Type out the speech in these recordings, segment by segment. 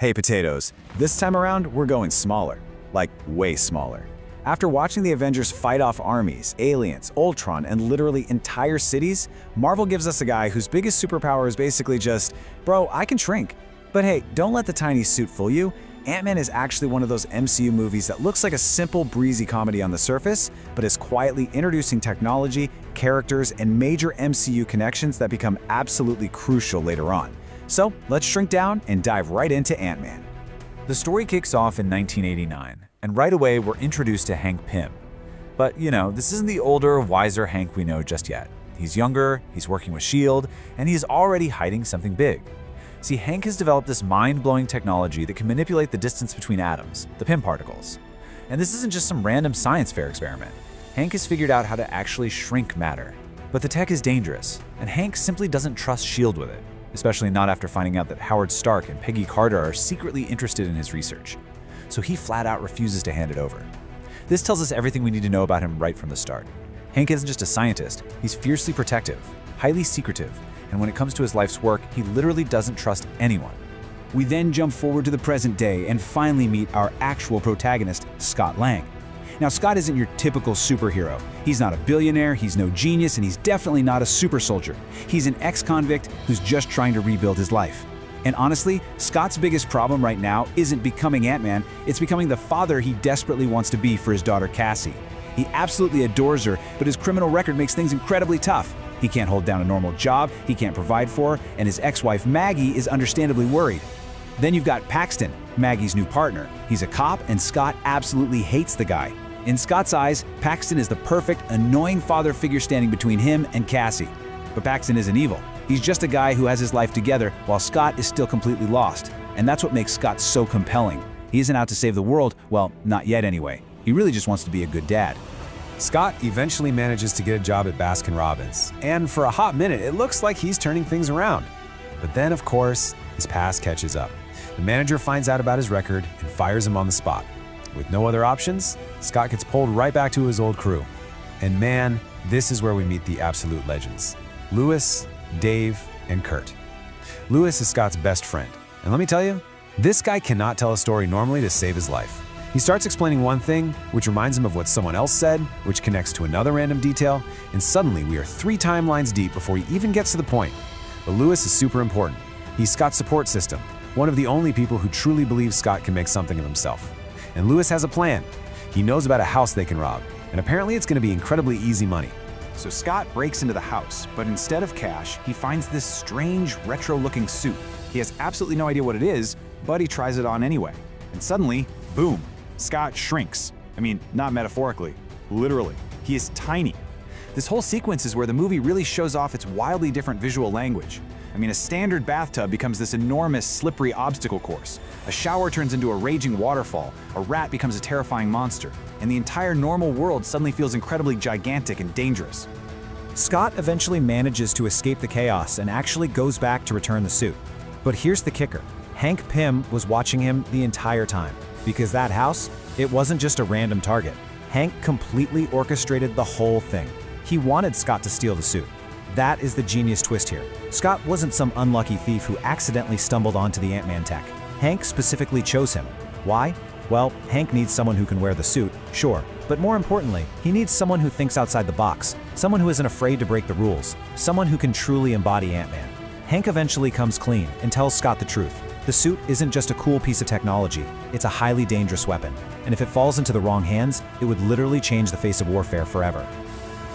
Hey potatoes, this time around we're going smaller. Like, way smaller. After watching the Avengers fight off armies, aliens, Ultron, and literally entire cities, Marvel gives us a guy whose biggest superpower is basically just, bro, I can shrink. But hey, don't let the tiny suit fool you. Ant-Man is actually one of those MCU movies that looks like a simple, breezy comedy on the surface, but is quietly introducing technology, characters, and major MCU connections that become absolutely crucial later on. So let's shrink down and dive right into Ant-Man. The story kicks off in 1989, and right away we're introduced to Hank Pym. But this isn't the older, wiser Hank we know just yet. He's younger, he's working with S.H.I.E.L.D., and he's already hiding something big. See, Hank has developed this mind-blowing technology that can manipulate the distance between atoms, the Pym particles. And this isn't just some random science fair experiment. Hank has figured out how to actually shrink matter. But the tech is dangerous, and Hank simply doesn't trust S.H.I.E.L.D. with it. Especially not after finding out that Howard Stark and Peggy Carter are secretly interested in his research. So he flat out refuses to hand it over. This tells us everything we need to know about him right from the start. Hank isn't just a scientist, he's fiercely protective, highly secretive, and when it comes to his life's work, he literally doesn't trust anyone. We then jump forward to the present day and finally meet our actual protagonist, Scott Lang. Now, Scott isn't your typical superhero. He's not a billionaire, he's no genius, and he's definitely not a super soldier. He's an ex-convict who's just trying to rebuild his life. And honestly, Scott's biggest problem right now isn't becoming Ant-Man, it's becoming the father he desperately wants to be for his daughter Cassie. He absolutely adores her, but his criminal record makes things incredibly tough. He can't hold down a normal job, he can't provide for her, and his ex-wife Maggie is understandably worried. Then you've got Paxton, Maggie's new partner. He's a cop, and Scott absolutely hates the guy. In Scott's eyes, Paxton is the perfect, annoying father figure standing between him and Cassie. But Paxton isn't evil. He's just a guy who has his life together while Scott is still completely lost. And that's what makes Scott so compelling. He isn't out to save the world, well, not yet anyway. He really just wants to be a good dad. Scott eventually manages to get a job at Baskin-Robbins, and for a hot minute it looks like he's turning things around. But then, of course, his past catches up. The manager finds out about his record and fires him on the spot. With no other options, Scott gets pulled right back to his old crew. And man, this is where we meet the absolute legends. Lewis, Dave, and Kurt. Lewis is Scott's best friend, and let me tell you, this guy cannot tell a story normally to save his life. He starts explaining one thing, which reminds him of what someone else said, which connects to another random detail, and suddenly we are 3 timelines deep before he even gets to the point. But Lewis is super important. He's Scott's support system, one of the only people who truly believes Scott can make something of himself. And Lewis has a plan. He knows about a house they can rob, and apparently it's going to be incredibly easy money. So Scott breaks into the house, but instead of cash, he finds this strange, retro-looking suit. He has absolutely no idea what it is, but he tries it on anyway. And suddenly, boom, Scott shrinks. I mean, not metaphorically, literally. He is tiny. This whole sequence is where the movie really shows off its wildly different visual language. I mean, a standard bathtub becomes this enormous, slippery obstacle course. A shower turns into a raging waterfall. A rat becomes a terrifying monster. And the entire normal world suddenly feels incredibly gigantic and dangerous. Scott eventually manages to escape the chaos and actually goes back to return the suit. But here's the kicker. Hank Pym was watching him the entire time. Because that house, it wasn't just a random target. Hank completely orchestrated the whole thing. He wanted Scott to steal the suit. That is the genius twist here. Scott wasn't some unlucky thief who accidentally stumbled onto the Ant-Man tech. Hank specifically chose him. Why? Well, Hank needs someone who can wear the suit, sure, but more importantly, he needs someone who thinks outside the box, someone who isn't afraid to break the rules, someone who can truly embody Ant-Man. Hank eventually comes clean and tells Scott the truth. The suit isn't just a cool piece of technology, it's a highly dangerous weapon, and if it falls into the wrong hands, it would literally change the face of warfare forever.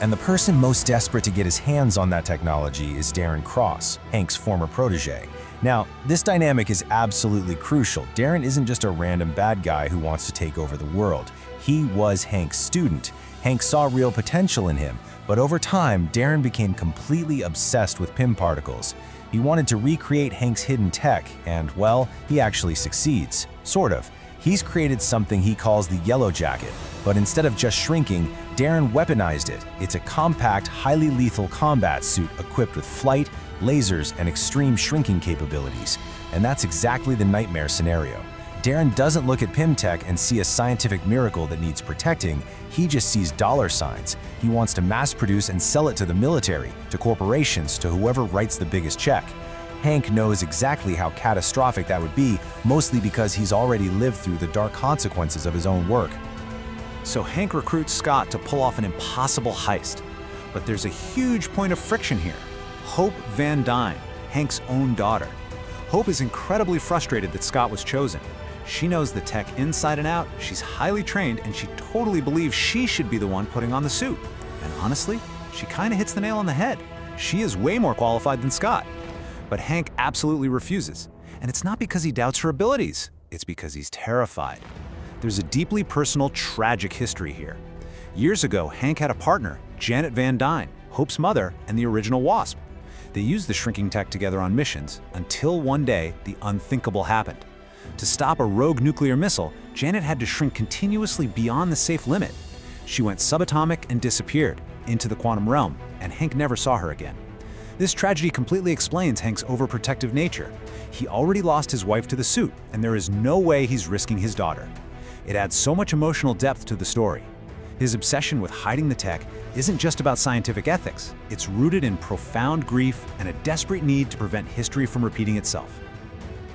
And the person most desperate to get his hands on that technology is Darren Cross, Hank's former protege. Now, this dynamic is absolutely crucial. Darren isn't just a random bad guy who wants to take over the world. He was Hank's student. Hank saw real potential in him, but over time, Darren became completely obsessed with Pym particles. He wanted to recreate Hank's hidden tech, and, well, he actually succeeds. Sort of. He's created something he calls the Yellowjacket, but instead of just shrinking, Darren weaponized it. It's a compact, highly lethal combat suit equipped with flight, lasers, and extreme shrinking capabilities. And that's exactly the nightmare scenario. Darren doesn't look at Pym tech and see a scientific miracle that needs protecting, he just sees dollar signs. He wants to mass produce and sell it to the military, to corporations, to whoever writes the biggest check. Hank knows exactly how catastrophic that would be, mostly because he's already lived through the dark consequences of his own work. So Hank recruits Scott to pull off an impossible heist. But there's a huge point of friction here. Hope Van Dyne, Hank's own daughter. Hope is incredibly frustrated that Scott was chosen. She knows the tech inside and out, she's highly trained, and she totally believes she should be the one putting on the suit. And honestly, she kind of hits the nail on the head. She is way more qualified than Scott. But Hank absolutely refuses. And it's not because he doubts her abilities, it's because he's terrified. There's a deeply personal, tragic history here. Years ago, Hank had a partner, Janet Van Dyne, Hope's mother and the original Wasp. They used the shrinking tech together on missions until one day the unthinkable happened. To stop a rogue nuclear missile, Janet had to shrink continuously beyond the safe limit. She went subatomic and disappeared into the quantum realm, and Hank never saw her again. This tragedy completely explains Hank's overprotective nature. He already lost his wife to the suit, and there is no way he's risking his daughter. It adds so much emotional depth to the story. His obsession with hiding the tech isn't just about scientific ethics. It's rooted in profound grief and a desperate need to prevent history from repeating itself.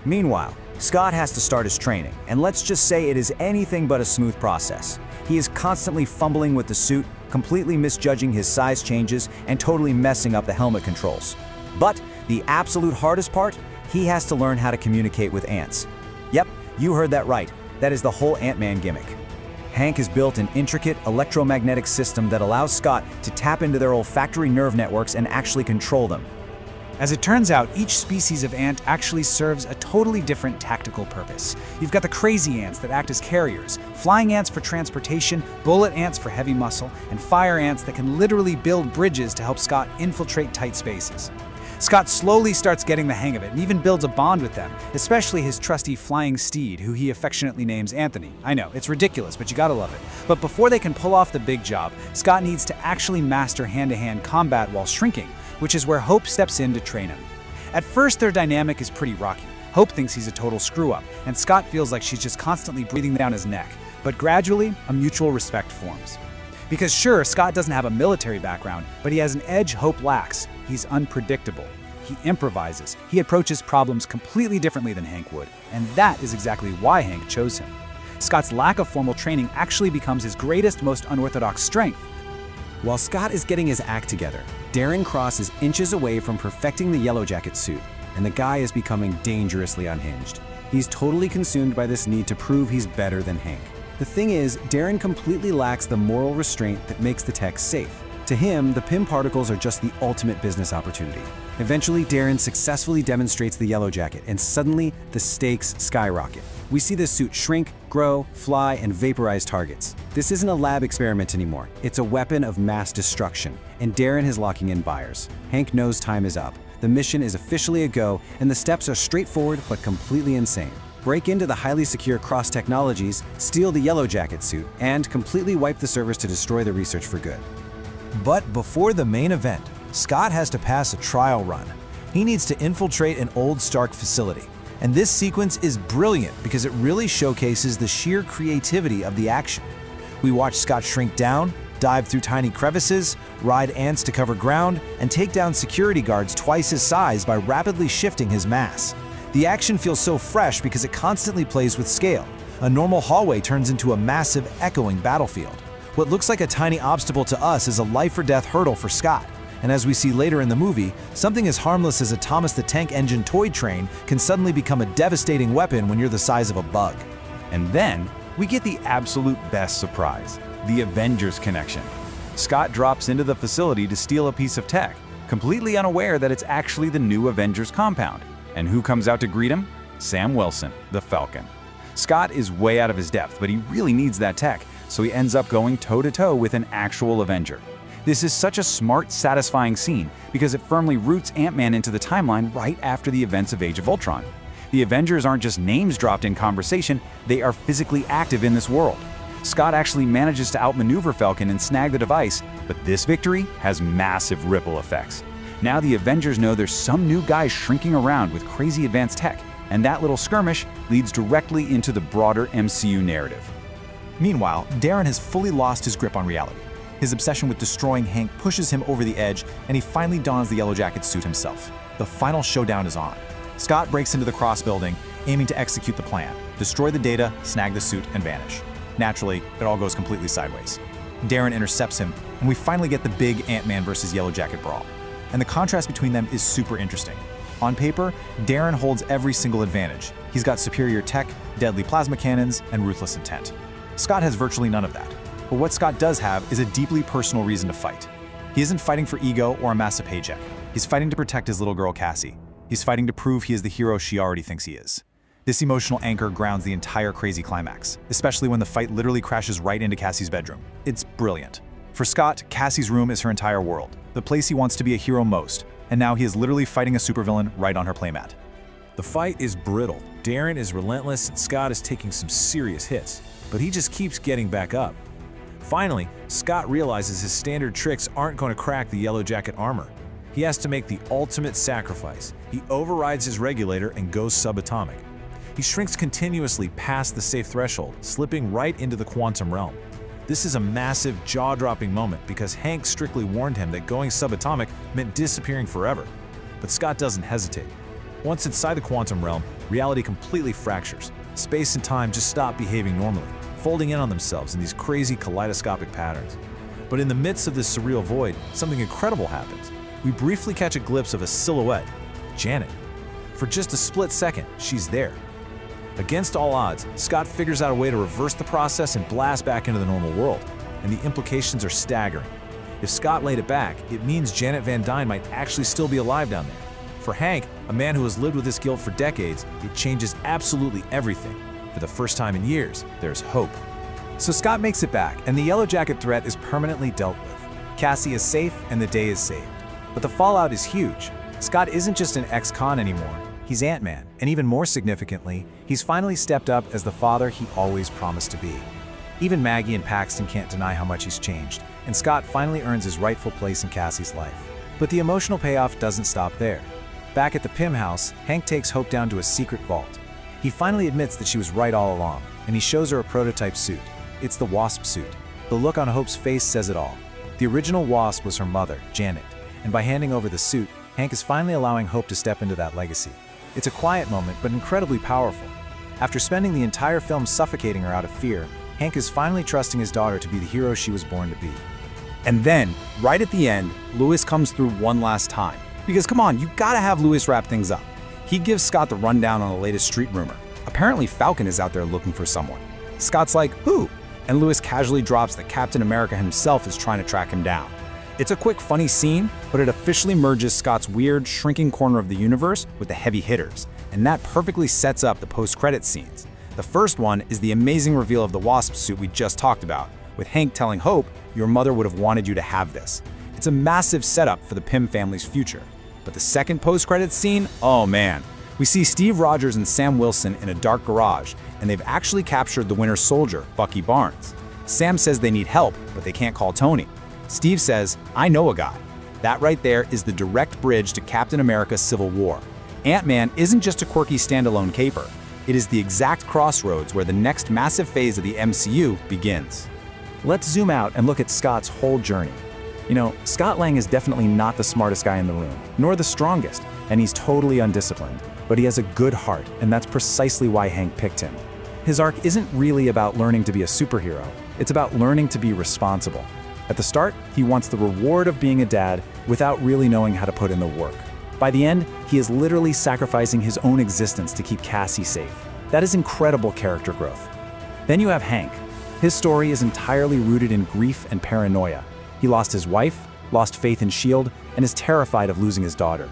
Meanwhile, Scott has to start his training, and let's just say it is anything but a smooth process. He is constantly fumbling with the suit, completely misjudging his size changes, and totally messing up the helmet controls. But the absolute hardest part, he has to learn how to communicate with ants. Yep, you heard that right. That is the whole Ant-Man gimmick. Hank has built an intricate electromagnetic system that allows Scott to tap into their olfactory nerve networks and actually control them. As it turns out, each species of ant actually serves a totally different tactical purpose. You've got the crazy ants that act as carriers, flying ants for transportation, bullet ants for heavy muscle, and fire ants that can literally build bridges to help Scott infiltrate tight spaces. Scott slowly starts getting the hang of it and even builds a bond with them, especially his trusty flying steed, who he affectionately names Anthony. I know, it's ridiculous, but you gotta love it. But before they can pull off the big job, Scott needs to actually master hand-to-hand combat while shrinking, which is where Hope steps in to train him. At first, their dynamic is pretty rocky. Hope thinks he's a total screw-up, and Scott feels like she's just constantly breathing down his neck. But gradually, a mutual respect forms. Because sure, Scott doesn't have a military background, but he has an edge Hope lacks. He's unpredictable. He improvises. He approaches problems completely differently than Hank would, and that is exactly why Hank chose him. Scott's lack of formal training actually becomes his greatest, most unorthodox strength. While Scott is getting his act together, Darren Cross is inches away from perfecting the Yellowjacket suit, and the guy is becoming dangerously unhinged. He's totally consumed by this need to prove he's better than Hank. The thing is, Darren completely lacks the moral restraint that makes the tech safe. To him, the Pym particles are just the ultimate business opportunity. Eventually, Darren successfully demonstrates the Yellowjacket, and suddenly, the stakes skyrocket. We see this suit shrink, grow, fly, and vaporize targets. This isn't a lab experiment anymore. It's a weapon of mass destruction, and Darren is locking in buyers. Hank knows time is up. The mission is officially a go, and the steps are straightforward but completely insane. Break into the highly secure Cross Technologies, steal the Yellowjacket suit, and completely wipe the servers to destroy the research for good. But before the main event, Scott has to pass a trial run. He needs to infiltrate an old Stark facility. And this sequence is brilliant because it really showcases the sheer creativity of the action. We watch Scott shrink down, dive through tiny crevices, ride ants to cover ground, and take down security guards twice his size by rapidly shifting his mass. The action feels so fresh because it constantly plays with scale. A normal hallway turns into a massive, echoing battlefield. What looks like a tiny obstacle to us is a life-or-death hurdle for Scott. And as we see later in the movie, something as harmless as a Thomas the Tank Engine toy train can suddenly become a devastating weapon when you're the size of a bug. And then, we get the absolute best surprise, the Avengers connection. Scott drops into the facility to steal a piece of tech, completely unaware that it's actually the new Avengers compound. And who comes out to greet him? Sam Wilson, the Falcon. Scott is way out of his depth, but he really needs that tech, so he ends up going toe-to-toe with an actual Avenger. This is such a smart, satisfying scene because it firmly roots Ant-Man into the timeline right after the events of Age of Ultron. The Avengers aren't just names dropped in conversation, they are physically active in this world. Scott actually manages to outmaneuver Falcon and snag the device, but this victory has massive ripple effects. Now the Avengers know there's some new guy shrinking around with crazy advanced tech, and that little skirmish leads directly into the broader MCU narrative. Meanwhile, Darren has fully lost his grip on reality. His obsession with destroying Hank pushes him over the edge, and he finally dons the Yellowjacket suit himself. The final showdown is on. Scott breaks into the Cross building, aiming to execute the plan, destroy the data, snag the suit, and vanish. Naturally, it all goes completely sideways. Darren intercepts him, and we finally get the big Ant-Man versus Yellowjacket brawl. And the contrast between them is super interesting. On paper, Darren holds every single advantage. He's got superior tech, deadly plasma cannons, and ruthless intent. Scott has virtually none of that. But what Scott does have is a deeply personal reason to fight. He isn't fighting for ego or a massive paycheck. He's fighting to protect his little girl Cassie. He's fighting to prove he is the hero she already thinks he is. This emotional anchor grounds the entire crazy climax, especially when the fight literally crashes right into Cassie's bedroom. It's brilliant. For Scott, Cassie's room is her entire world, the place he wants to be a hero most, and now he is literally fighting a supervillain right on her playmat. The fight is brittle. Darren is relentless and Scott is taking some serious hits, but he just keeps getting back up. Finally, Scott realizes his standard tricks aren't going to crack the Yellowjacket armor. He has to make the ultimate sacrifice. He overrides his regulator and goes subatomic. He shrinks continuously past the safe threshold, slipping right into the quantum realm. This is a massive, jaw-dropping moment because Hank strictly warned him that going subatomic meant disappearing forever. But Scott doesn't hesitate. Once inside the quantum realm, reality completely fractures. Space and time just stop behaving normally, folding in on themselves in these crazy kaleidoscopic patterns. But in the midst of this surreal void, something incredible happens. We briefly catch a glimpse of a silhouette, Janet. For just a split second, she's there. Against all odds, Scott figures out a way to reverse the process and blast back into the normal world, and the implications are staggering. If Scott laid it back, it means Janet Van Dyne might actually still be alive down there. For Hank, a man who has lived with this guilt for decades, it changes absolutely everything. For the first time in years, there's hope. So Scott makes it back, and the Yellowjacket threat is permanently dealt with. Cassie is safe, and the day is saved. But the fallout is huge. Scott isn't just an ex-con anymore. He's Ant-Man, and even more significantly, he's finally stepped up as the father he always promised to be. Even Maggie and Paxton can't deny how much he's changed, and Scott finally earns his rightful place in Cassie's life. But the emotional payoff doesn't stop there. Back at the Pym house, Hank takes Hope down to a secret vault. He finally admits that she was right all along, and he shows her a prototype suit. It's the Wasp suit. The look on Hope's face says it all. The original Wasp was her mother, Janet, and by handing over the suit, Hank is finally allowing Hope to step into that legacy. It's a quiet moment, but incredibly powerful. After spending the entire film suffocating her out of fear, Hank is finally trusting his daughter to be the hero she was born to be. And then, right at the end, Lewis comes through one last time. Because come on, you gotta have Lewis wrap things up. He gives Scott the rundown on the latest street rumor. Apparently Falcon is out there looking for someone. Scott's like, who? And Lewis casually drops that Captain America himself is trying to track him down. It's a quick, funny scene, but it officially merges Scott's weird, shrinking corner of the universe with the heavy hitters, and that perfectly sets up the post-credit scenes. The first one is the amazing reveal of the Wasp suit we just talked about, with Hank telling Hope, your mother would have wanted you to have this. It's a massive setup for the Pym family's future. But the second post-credit scene, oh man. We see Steve Rogers and Sam Wilson in a dark garage, and they've actually captured the Winter Soldier, Bucky Barnes. Sam says they need help, but they can't call Tony. Steve says, I know a guy. That right there is the direct bridge to Captain America: Civil War. Ant-Man isn't just a quirky standalone caper. It is the exact crossroads where the next massive phase of the MCU begins. Let's zoom out and look at Scott's whole journey. You know, Scott Lang is definitely not the smartest guy in the room, nor the strongest, and he's totally undisciplined. But he has a good heart, and that's precisely why Hank picked him. His arc isn't really about learning to be a superhero. It's about learning to be responsible. At the start, he wants the reward of being a dad without really knowing how to put in the work. By the end, he is literally sacrificing his own existence to keep Cassie safe. That is incredible character growth. Then you have Hank. His story is entirely rooted in grief and paranoia. He lost his wife, lost faith in S.H.I.E.L.D., and is terrified of losing his daughter.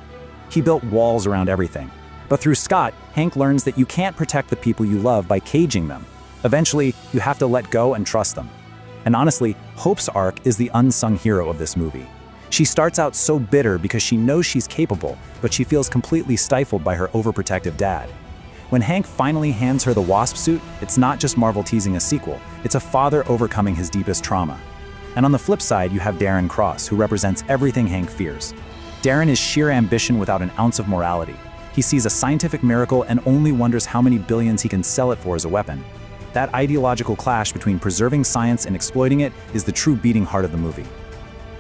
He built walls around everything. But through Scott, Hank learns that you can't protect the people you love by caging them. Eventually, you have to let go and trust them. And honestly, Hope's arc is the unsung hero of this movie. She starts out so bitter because she knows she's capable, but she feels completely stifled by her overprotective dad. When Hank finally hands her the Wasp suit, it's not just Marvel teasing a sequel, it's a father overcoming his deepest trauma. And on the flip side, you have Darren Cross, who represents everything Hank fears. Darren is sheer ambition without an ounce of morality. He sees a scientific miracle and only wonders how many billions he can sell it for as a weapon. That ideological clash between preserving science and exploiting it is the true beating heart of the movie.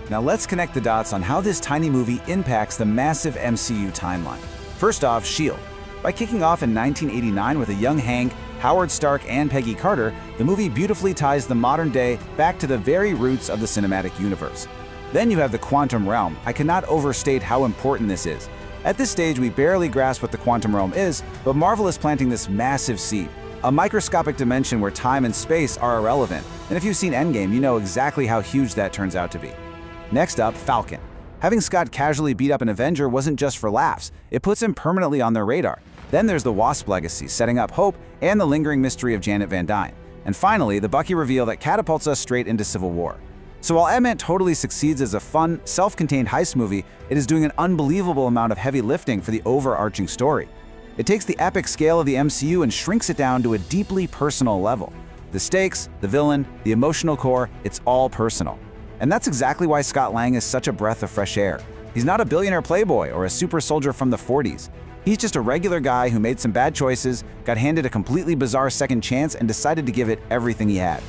Now let's connect the dots on how this tiny movie impacts the massive MCU timeline. First off, S.H.I.E.L.D. By kicking off in 1989 with a young Hank, Howard Stark, and Peggy Carter, the movie beautifully ties the modern day back to the very roots of the cinematic universe. Then you have the quantum realm. I cannot overstate how important this is. At this stage, we barely grasp what the quantum realm is, but Marvel is planting this massive seed, a microscopic dimension where time and space are irrelevant. And if you've seen Endgame, you know exactly how huge that turns out to be. Next up, Falcon. Having Scott casually beat up an Avenger wasn't just for laughs, it puts him permanently on their radar. Then there's the Wasp legacy, setting up hope and the lingering mystery of Janet Van Dyne. And finally, the Bucky reveal that catapults us straight into Civil War. So while Ant-Man totally succeeds as a fun, self-contained heist movie, it is doing an unbelievable amount of heavy lifting for the overarching story. It takes the epic scale of the MCU and shrinks it down to a deeply personal level. The stakes, the villain, the emotional core, it's all personal. And that's exactly why Scott Lang is such a breath of fresh air. He's not a billionaire playboy or a super soldier from the 40s. He's just a regular guy who made some bad choices, got handed a completely bizarre second chance, and decided to give it everything he had.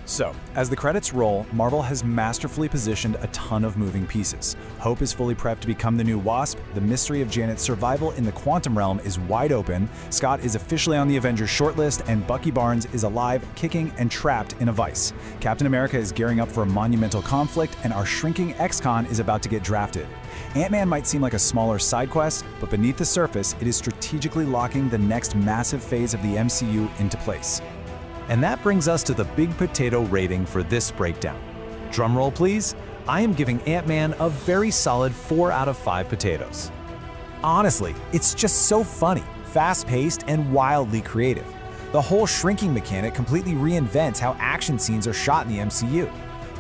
So, as the credits roll, Marvel has masterfully positioned a ton of moving pieces. Hope is fully prepped to become the new Wasp, the mystery of Janet's survival in the quantum realm is wide open, Scott is officially on the Avengers shortlist, and Bucky Barnes is alive, kicking, and trapped in a vice. Captain America is gearing up for a monumental conflict, and our shrinking ex-con is about to get drafted. Ant-Man might seem like a smaller side quest, but beneath the surface, it is strategically locking the next massive phase of the MCU into place. And that brings us to the big potato rating for this breakdown. Drumroll please, I am giving Ant-Man a very solid 4 out of 5 potatoes. Honestly, it's just so funny, fast-paced, and wildly creative. The whole shrinking mechanic completely reinvents how action scenes are shot in the MCU.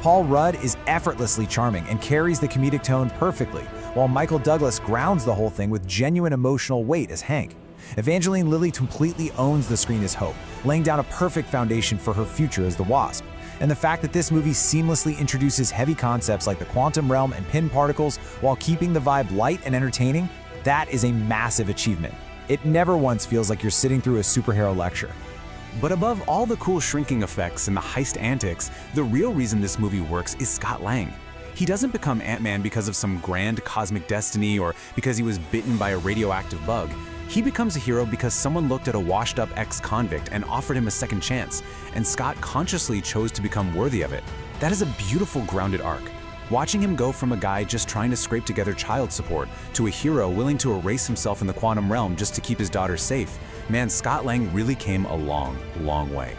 Paul Rudd is effortlessly charming and carries the comedic tone perfectly, while Michael Douglas grounds the whole thing with genuine emotional weight as Hank. Evangeline Lilly completely owns the screen as Hope, laying down a perfect foundation for her future as the Wasp. And the fact that this movie seamlessly introduces heavy concepts like the quantum realm and pin particles while keeping the vibe light and entertaining, that is a massive achievement. It never once feels like you're sitting through a superhero lecture. But above all the cool shrinking effects and the heist antics, the real reason this movie works is Scott Lang. He doesn't become Ant-Man because of some grand cosmic destiny or because he was bitten by a radioactive bug. He becomes a hero because someone looked at a washed-up ex-convict and offered him a second chance, and Scott consciously chose to become worthy of it. That is a beautiful, grounded arc. Watching him go from a guy just trying to scrape together child support to a hero willing to erase himself in the quantum realm just to keep his daughter safe, man, Scott Lang really came a long, long way.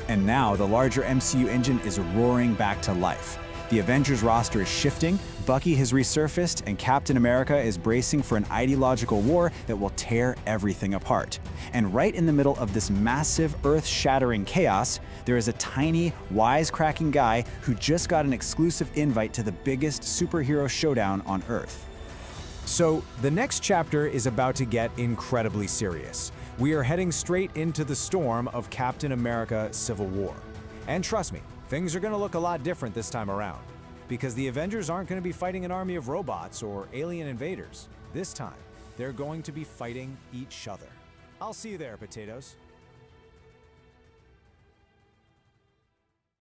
And now the larger MCU engine is roaring back to life. The Avengers roster is shifting, Bucky has resurfaced, and Captain America is bracing for an ideological war that will tear everything apart. And right in the middle of this massive, earth-shattering chaos, there is a tiny, wisecracking guy who just got an exclusive invite to the biggest superhero showdown on Earth. So, the next chapter is about to get incredibly serious. We are heading straight into the storm of Captain America Civil War. And trust me, things are going to look a lot different this time around. Because the Avengers aren't going to be fighting an army of robots or alien invaders. This time, they're going to be fighting each other. I'll see you there, potatoes.